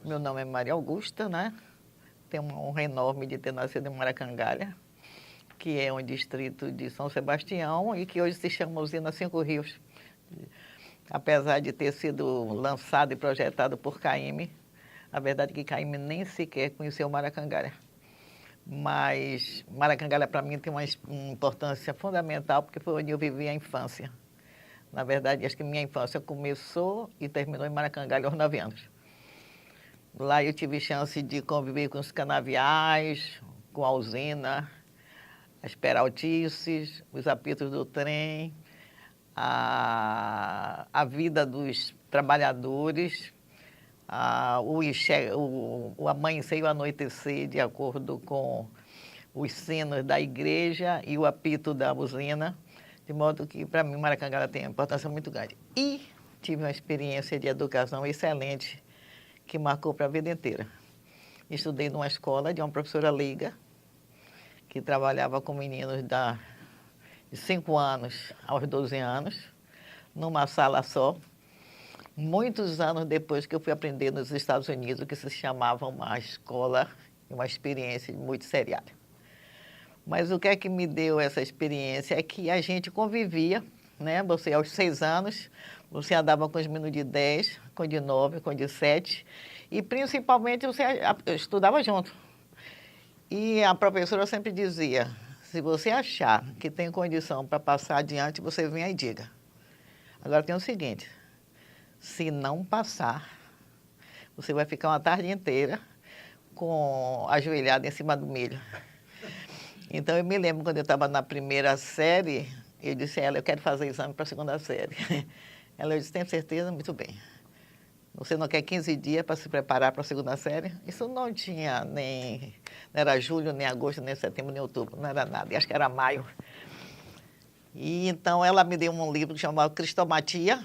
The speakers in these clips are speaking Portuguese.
Meu nome é Maria Augusta, né? Tenho uma honra enorme de ter nascido em Maracangalha, que é um distrito de São Sebastião e que hoje se chama Usina Cinco Rios. Apesar de ter sido lançado e projetado por Caymmi, a verdade é que Caymmi nem sequer conheceu Maracangalha. Mas Maracangalha, para mim, tem uma importância fundamental, porque foi onde eu vivi a infância. Na verdade, acho que minha infância começou e terminou em Maracangalha aos 9 anos. Lá eu tive chance de conviver com os canaviais, com a usina, as peraltices, os apitos do trem, a vida dos trabalhadores, o amanhecer e o anoitecer de acordo com os sinos da igreja e o apito da usina, de modo que, para mim, Maracangalha tem uma importância muito grande. E tive uma experiência de educação excelente, que marcou para a vida inteira. Estudei numa escola de uma professora leiga, que trabalhava com meninos de 5 anos aos 12 anos, numa sala só. Muitos anos depois que eu fui aprender nos Estados Unidos, o que se chamava uma escola, uma experiência muito seriada. Mas o que é que me deu essa experiência é que a gente convivia, né? Você, aos 6 anos, você andava com os meninos de 10, com de 9, com de 7, e principalmente você estudava junto. E a professora sempre dizia, se você achar que tem condição para passar adiante, você vem e diga. Agora tem o seguinte, se não passar, você vai ficar uma tarde inteira ajoelhada em cima do milho. Então, eu me lembro, quando eu estava na primeira série, eu disse a ela, eu quero fazer exame para a segunda série. Ela disse, tem certeza? Muito bem. Você não quer 15 dias para se preparar para a segunda série? Isso não tinha nem... Não era julho, nem agosto, nem setembro, nem outubro. Não era nada. E acho que era maio. E então, ela me deu um livro chamado Cristomatia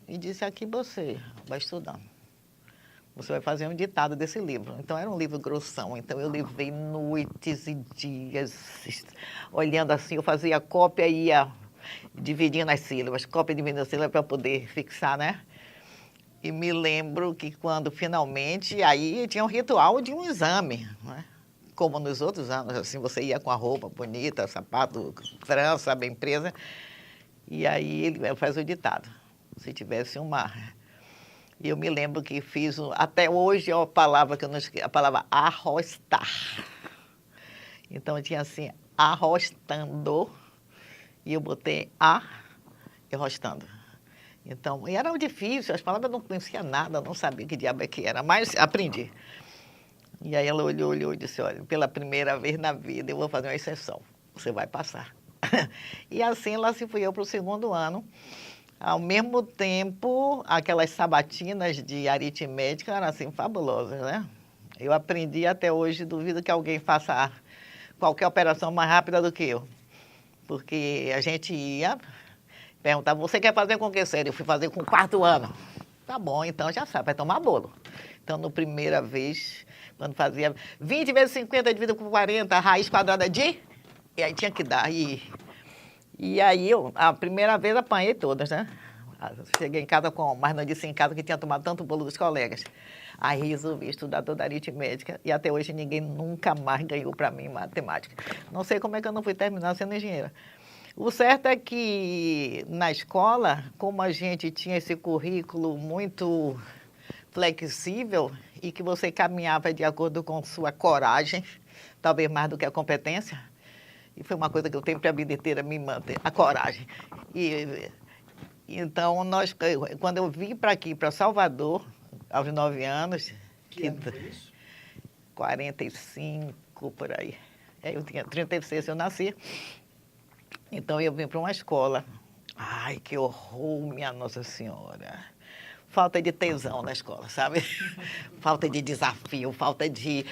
e disse, aqui você vai estudando. Você vai fazer um ditado desse livro. Então, era um livro grossão. Então, eu levei noites e dias olhando assim. Eu fazia cópia e ia dividindo as sílabas. Cópia e dividindo as sílabas para poder fixar, né? E me lembro que quando finalmente, aí tinha um ritual de um exame, né? Como nos outros anos, assim, você ia com a roupa bonita, sapato, trança, bem presa. E aí ele faz o ditado. Se tivesse uma... E eu me lembro que fiz, até hoje, a palavra que eu não esqueci, a palavra arrostar. Então, tinha assim, arrostando, e eu botei e arrostando. Então, e era difícil, as palavras eu não conhecia nada, não sabia que diabo é que era, mas aprendi. E aí ela olhou e disse, olha, pela primeira vez na vida eu vou fazer uma exceção, você vai passar. E assim lá se fui eu para o segundo ano. Ao mesmo tempo, aquelas sabatinas de aritmética eram assim fabulosas, né? Eu aprendi até hoje, duvido que alguém faça qualquer operação mais rápida do que eu. Porque a gente ia, perguntava, você quer fazer com que série? Eu fui fazer com 4º ano. Tá bom, então já sabe, vai tomar bolo. Então, na primeira vez, quando fazia 20 vezes 50 dividido por 40, raiz quadrada de... E aí tinha que dar. E aí, a primeira vez, apanhei todas, né? Cheguei em casa mas não disse em casa que tinha tomado tanto bolo dos colegas. Aí resolvi estudar toda a aritmética e até hoje ninguém nunca mais ganhou para mim matemática. Não sei como é que eu não fui terminar sendo engenheira. O certo é que na escola, como a gente tinha esse currículo muito flexível e que você caminhava de acordo com sua coragem, talvez mais do que a competência, e foi uma coisa que eu tenho para a vida inteira me manter, a coragem. Então, quando eu vim para aqui, para Salvador, aos 9 anos... Que ano foi isso? 45, por aí. Eu tinha 36, eu nasci. Então, eu vim para uma escola. Ai, que horror, minha Nossa Senhora. Falta de tesão na escola, sabe? Falta de desafio, falta de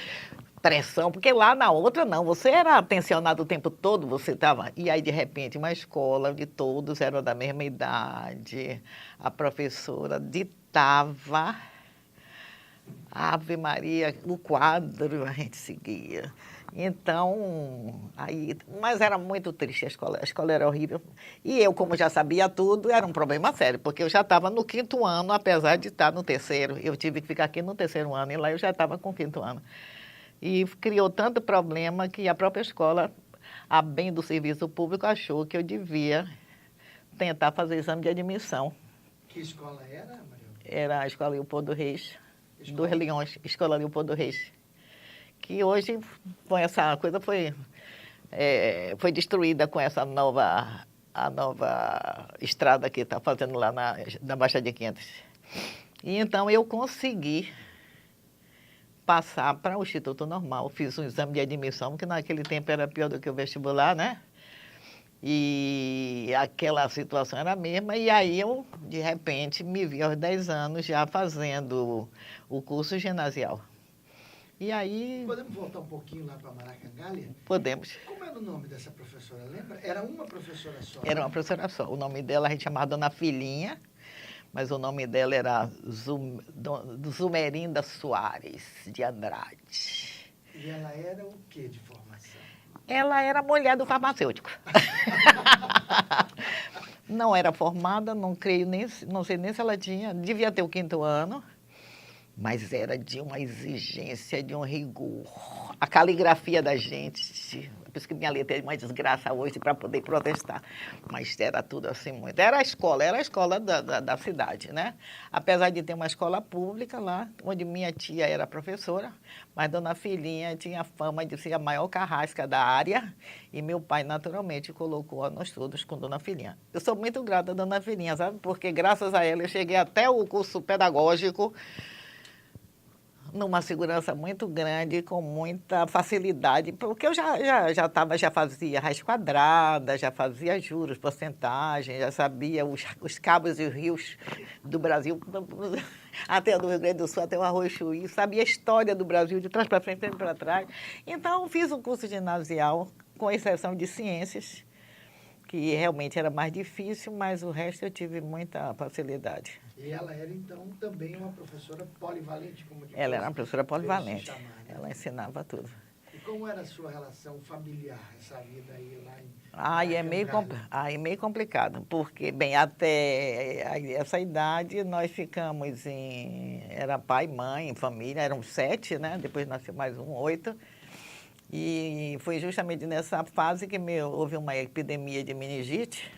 pressão, porque lá na outra não, você era atencionado o tempo todo, você estava... E aí, de repente, uma escola onde todos eram da mesma idade, a professora ditava, Ave Maria, o quadro a gente seguia. Então, aí, mas era muito triste a escola era horrível. E eu, como já sabia tudo, era um problema sério, porque eu já estava no 5º ano, apesar de estar no 3º. Eu tive que ficar aqui no 3º ano, e lá eu já estava com o 5º ano. E criou tanto problema que a própria escola, a bem do serviço público, achou que eu devia tentar fazer exame de admissão. Que escola era, Maria? Era a Escola Leopoldo Reis, Escola? dos Leões, Escola Leopoldo Reis. Que hoje essa coisa foi destruída com essa a nova estrada que está fazendo lá na Baixada de Quintas. E então eu consegui passar para o Instituto Normal. Fiz um exame de admissão, que naquele tempo era pior do que o vestibular, né? E aquela situação era a mesma, e aí eu, de repente, me vi aos 10 anos já fazendo o curso ginasial. E aí... Podemos voltar um pouquinho lá para Maracangalha? Podemos. Como era o nome dessa professora, lembra? Era uma professora só? Era uma professora só. O nome dela a gente chamava Dona Filhinha, mas o nome dela era Zumerinda Soares de Andrade. E ela era o que de formação? Ela era mulher do farmacêutico. Não era formada, não sei nem se ela devia ter o 5º ano, mas era de uma exigência, de um rigor. A caligrafia da gente, por isso que minha letra é uma desgraça hoje para poder protestar, mas era tudo assim muito. Era a escola da cidade, né? Apesar de ter uma escola pública lá, onde minha tia era professora, mas Dona Filhinha tinha fama de ser a maior carrasca da área, e meu pai, naturalmente, colocou nós todos com Dona Filhinha. Eu sou muito grata a Dona Filhinha, sabe? Porque graças a ela eu cheguei até o curso pedagógico, numa segurança muito grande, com muita facilidade, porque eu já fazia raiz quadrada, já fazia juros, porcentagem, já sabia os cabos e os rios do Brasil, até do Rio Grande do Sul, até o Arroio Chuí, sabia a história do Brasil, de trás para frente, de frente para trás. Então, fiz um curso ginasial, com exceção de ciências, que realmente era mais difícil, mas o resto eu tive muita facilidade. E ela era, então, também uma professora polivalente? Como ela era uma professora polivalente. Chamar, né? Ela ensinava tudo. E como era a sua relação familiar, essa vida aí lá em... É meio complicado, porque, bem, até essa idade nós ficamos era pai, mãe, família, eram 7, né? Depois nasceu mais 8. E foi justamente nessa fase que houve uma epidemia de meningite.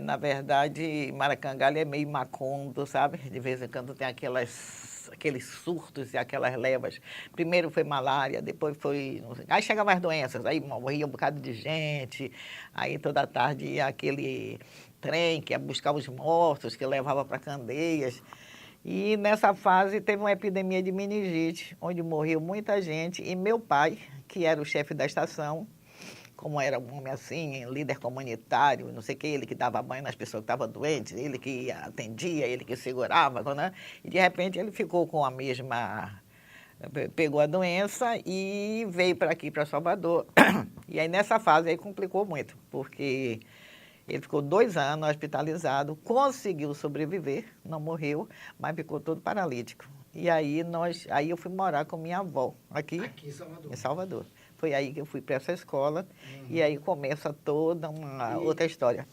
Na verdade, Maracangalha é meio Macondo, sabe? De vez em quando tem aqueles surtos e aquelas levas. Primeiro foi malária, depois foi... Não sei, aí chegavam as doenças, aí morria um bocado de gente, aí toda tarde ia aquele trem que ia buscar os mortos, que levava para Candeias. E nessa fase teve uma epidemia de meningite, onde morreu muita gente, e meu pai, que era o chefe da estação, como era um homem assim, líder comunitário, não sei o que, ele que dava banho nas pessoas que estavam doentes, ele que atendia, ele que segurava, né? E de repente ele ficou com pegou a doença e veio para aqui, para Salvador. E aí nessa fase aí complicou muito, porque ele ficou 2 anos hospitalizado, conseguiu sobreviver, não morreu, mas ficou todo paralítico. E aí eu fui morar com minha avó aqui em Salvador. Em Salvador. Foi aí que eu fui para essa escola, e aí começa toda uma outra história.